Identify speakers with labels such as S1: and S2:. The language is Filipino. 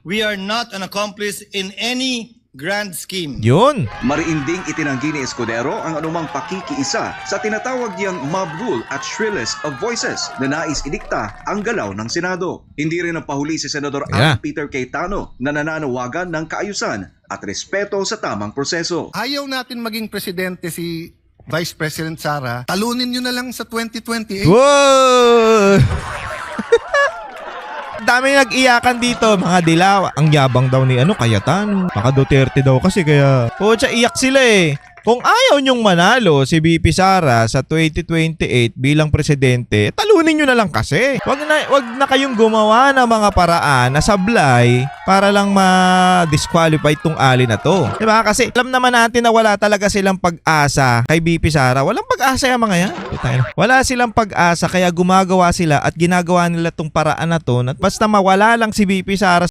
S1: We are not an accomplice in any grand scheme.
S2: Yun.
S3: Mariinding itinanggi ni Escudero ang anumang pakikiisa sa tinatawag niyang mob rule at shrillest of voices na nais idikta ang galaw ng Senado. Hindi rin napahuli si Senador Alan Peter Cayetano na nananawagan ng kaayusan at respeto sa tamang proseso.
S4: Ayaw natin maging presidente si Vice President Sara, talunin nyo na lang sa 2028.
S2: Wow! Dami nag-iyakan dito, mga dilaw. Ang yabang daw ni Cayetano. Baka Duterte daw kasi kaya. Pucha, iyak sila eh. Kung ayaw nyong manalo si VP Sara sa 2028 bilang presidente, talunin nyo na lang kasi. Wag na kayong gumawa ng mga paraan na sablay para lang ma-disqualify itong ali na to. Diba? Kasi alam naman natin na wala talaga silang pag-asa kay VP Sara. Walang pag-asa yung mga yan. Wala silang pag-asa kaya gumagawa sila at ginagawa nila itong paraan na to. Basta mawala lang si VP Sara